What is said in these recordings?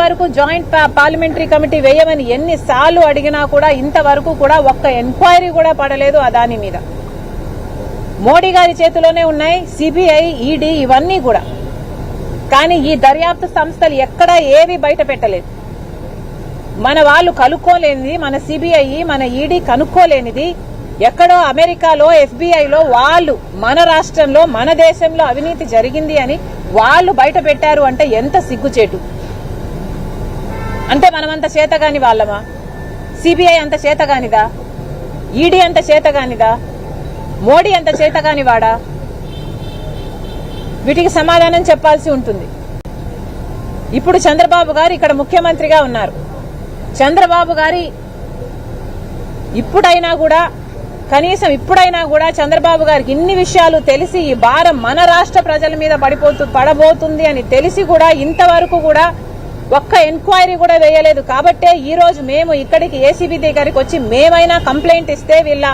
ఇంతవరకు joint parliamentary committee వేయమని ఎన్నిసార్లు అడిగినా కూడా ఇంతవరకు కూడా ఒక్క ఎంక్వైరీ కూడా పడలేదు అదాని మీద. మోడీ గారి చేతిలోనే ఉన్నాయి సిబిఐ, ఈడీ ఇవన్నీ కూడా. కానీ ఈ దర్యాప్తు సంస్థలు ఎక్కడా ఏవి బయట పెట్టలేదు. మన వాళ్ళు కనుక్కోలేనిది, మన సిబిఐ, మన ఈడీ కనుక్కోలేనిది ఎక్కడో అమెరికాలో ఎఫ్బిఐలో వాళ్ళు మన రాష్ట్రంలో మన దేశంలో అవినీతి జరిగింది అని వాళ్ళు బయట పెట్టారు అంటే ఎంత సిగ్గుచేటు. అంటే మనమంత చేతగాని వాళ్ళమా? సిబిఐ అంత చేతగానిదా? ఈడీ అంత చేతగానిదా? మోడీ అంత చేతగాని వాడా? వీటికి సమాధానం చెప్పాల్సి ఉంటుంది. ఇప్పుడు చంద్రబాబు గారు ఇక్కడ ముఖ్యమంత్రిగా ఉన్నారు. చంద్రబాబు గారి ఇప్పుడైనా కూడా, కనీసం ఇప్పుడైనా కూడా చంద్రబాబు గారికి ఇన్ని విషయాలు తెలిసి ఈ భారం మన రాష్ట్ర ప్రజల మీద పడబోతుంది అని తెలిసి కూడా ఇంతవరకు కూడా ఒక్క ఎంక్వైరీ కూడా వేయలేదు. కాబట్టే ఈ రోజు మేము ఇక్కడికి ఏసీబీ దగ్గరికి వచ్చి మేమైనా కంప్లైంట్ ఇస్తే వీళ్ళ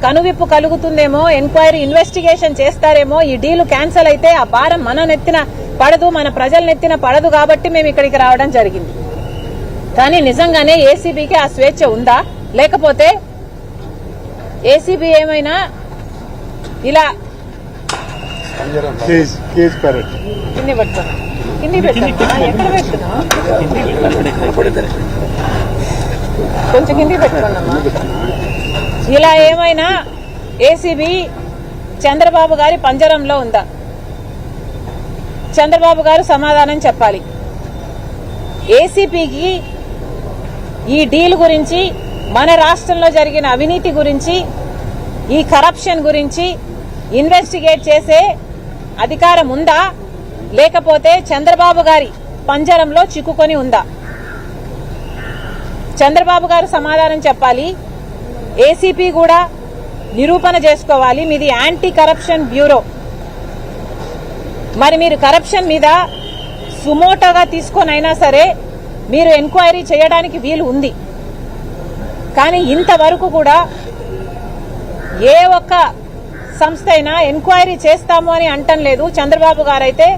కనువిప్పు కలుగుతుందేమో, ఎంక్వైరీ ఇన్వెస్టిగేషన్ చేస్తారేమో, ఈ డీలు క్యాన్సిల్ అయితే ఆ భారం మన నెత్తిన పడదు, మన ప్రజల నెత్తిన పడదు కాబట్టి మేము ఇక్కడికి రావడం జరిగింది. కానీ నిజంగానే ఏసీబీకి ఆ స్వేచ్ఛ ఉందా? లేకపోతే ఏసీబీ ఏమైనా ఇలా కింది పెట్టుకున్నా, కింది పెట్టుకున్నా, ఎక్కడ పెట్టుకున్నా, కొంచెం కింది పెట్టుకున్నామా? ఇలా ఏమైనా ఏసీబీ చంద్రబాబు గారి పంజరంలో ఉందా? చంద్రబాబు గారు సమాధానం చెప్పాలి. ఏసీబీకి ఈ డీల్ గురించి, మన రాష్ట్రంలో జరిగిన అవినీతి గురించి, ఈ కరప్షన్ గురించి ఇన్వెస్టిగేట్ చేసే అధికారం ఉందా? లేకపోతే చంద్రబాబు గారి పంజరంలో చిక్కుకొని ఉందా? చంద్రబాబు గారు సమాధానం చెప్పాలి. ఏసీపీ కూడా నిరూపణ చేసుకోవాలి. మీది యాంటీ కరప్షన్ బ్యూరో. మరి మీరు కరప్షన్ మీద సుమోటోగా తీసుకొనైనా సరే మీరు ఎంక్వైరీ చేయడానికి వీలు ఉంది. కానీ ఇంతవరకు కూడా ఏ ఒక్క సంస్థ అయినా ఎంక్వైరీ చేస్తాము అని అంటం లేదు. చంద్రబాబు గారు అయితే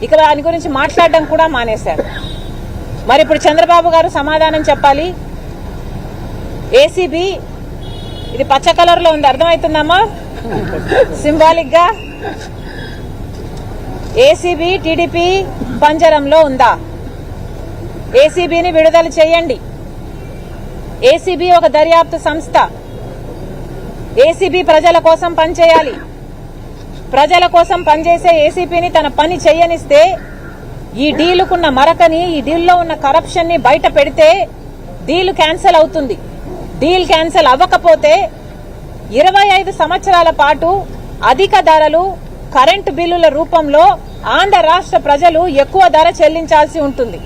ఇక దాని గురించి మాట్లాడడం కూడా మానేశారు. మరి ఇప్పుడు చంద్రబాబు గారు సమాధానం చెప్పాలి. ఏసీబీ ఇది పచ్చ కలర్ లో ఉంది, అర్థమవుతుందమ్మా? సింబాలిక్ గా ఏసీబీ టీడీపీ పంజరంలో ఉందా? ఏసీబీని విడుదల చేయండి. ఏసీబీ ఒక దర్యాప్తు సంస్థ. ఏసీబీ ప్రజల కోసం పనిచేయాలి. ప్రజల కోసం పనిచేసే ఏసీబీని తన పని చేయనిస్తే, ఈ డీలుకున్న మరకని, ఈ డీల్లో ఉన్న కరప్షన్ ని బయట పెడితే డీల్ క్యాన్సిల్ అవుతుంది. డీల్ క్యాన్సిల్ అవ్వకపోతే 25 సంవత్సరాల పాటు అధిక ధరలు కరెంటు బిల్లుల రూపంలో ఆంధ్ర రాష్ట్ర ప్రజలు ఎక్కువ ధర చెల్లించాల్సి ఉంటుంది.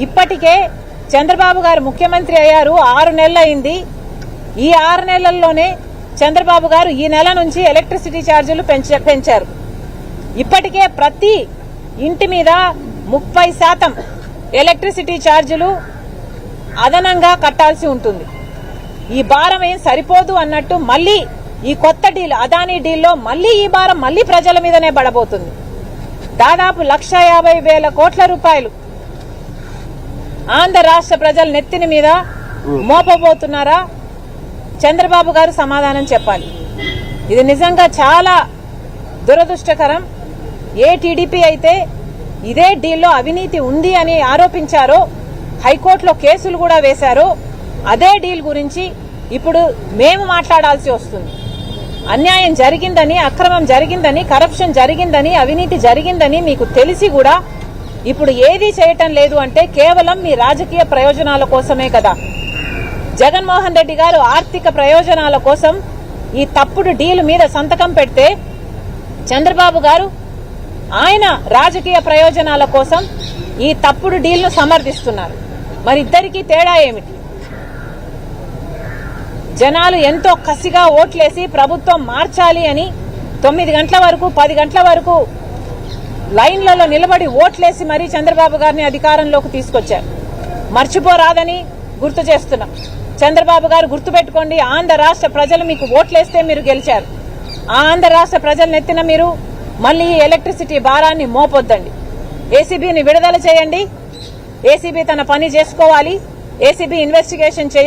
ఇప్పటికే చంద్రబాబు గారు ముఖ్యమంత్రి అయ్యారు, 6 నెలలు అయింది. ఈ 6 నెలల్లోనే చంద్రబాబు గారు ఈ నెల నుంచి ఎలక్ట్రిసిటీ ఛార్జీలు పెంచారు. ఇప్పటికే ప్రతి ఇంటి మీద 30% ఎలక్ట్రిసిటీ ఛార్జీలు అదనంగా కట్టాల్సి ఉంటుంది. ఈ భారం ఏం సరిపోదు అన్నట్టు మళ్లీ ఈ కొత్త డీల్, అదానీ డీల్లో మళ్లీ ఈ భారం మళ్లీ ప్రజల మీదనే పడబోతుంది. దాదాపు 1,50,000 కోట్ల రూపాయలు ఆంధ్ర రాష్ట్ర ప్రజల నెత్తిన మీద మోపబోతున్నారా? చంద్రబాబు గారు సమాధానం చెప్పాలి. ఇది నిజంగా చాలా దురదృష్టకరం. ఏ టీడీపీ అయితే ఇదే డీల్లో అవినీతి ఉంది అని ఆరోపించారో, హైకోర్టులో కేసులు కూడా వేశారో, అదే డీల్ గురించి ఇప్పుడు మేము మాట్లాడాల్సి వస్తుంది. అన్యాయం జరిగిందని, అక్రమం జరిగిందని, కరప్షన్ జరిగిందని, అవినీతి జరిగిందని మీకు తెలిసి కూడా ఇప్పుడు ఏదీ చేయటం లేదు అంటే కేవలం మీ రాజకీయ ప్రయోజనాల కోసమే కదా. జగన్మోహన్ రెడ్డి గారు ఆర్థిక ప్రయోజనాల కోసం ఈ తప్పుడు డీల్ మీద సంతకం పెడితే, చంద్రబాబు గారు ఆయన రాజకీయ ప్రయోజనాల కోసం ఈ తప్పుడు డీల్ను సమర్థిస్తున్నారు. మరి ఇద్దరికీ తేడా ఏమిటి? జనాలు ఎంతో కసిగా ఓట్లేసి ప్రభుత్వం మార్చాలి అని 9 గంటల వరకు 10 గంటల వరకు లైన్లలో నిలబడి ఓట్లేసి మరీ చంద్రబాబు గారిని అధికారంలోకి తీసుకొచ్చారు. మర్చిపోరాదని గుర్తు చేస్తున్నాం. చంద్రబాబు గారు గుర్తుపెట్టుకోండి, ఆంధ్ర రాష్ట్ర ప్రజలు మీకు ఓట్లేస్తే మీరు గెలిచారు. ఆ ఆంధ్ర రాష్ట్ర ప్రజల నెత్తిన మీరు మళ్లీ ఎలక్ట్రిసిటీ భారాన్ని మోపొద్దండి. ఏసీబీని విడుదల చేయండి. ఏసీబీ తన పని చేసుకోవాలి. ఏసీబీ ఇన్వెస్టిగేషన్ చేయాలి.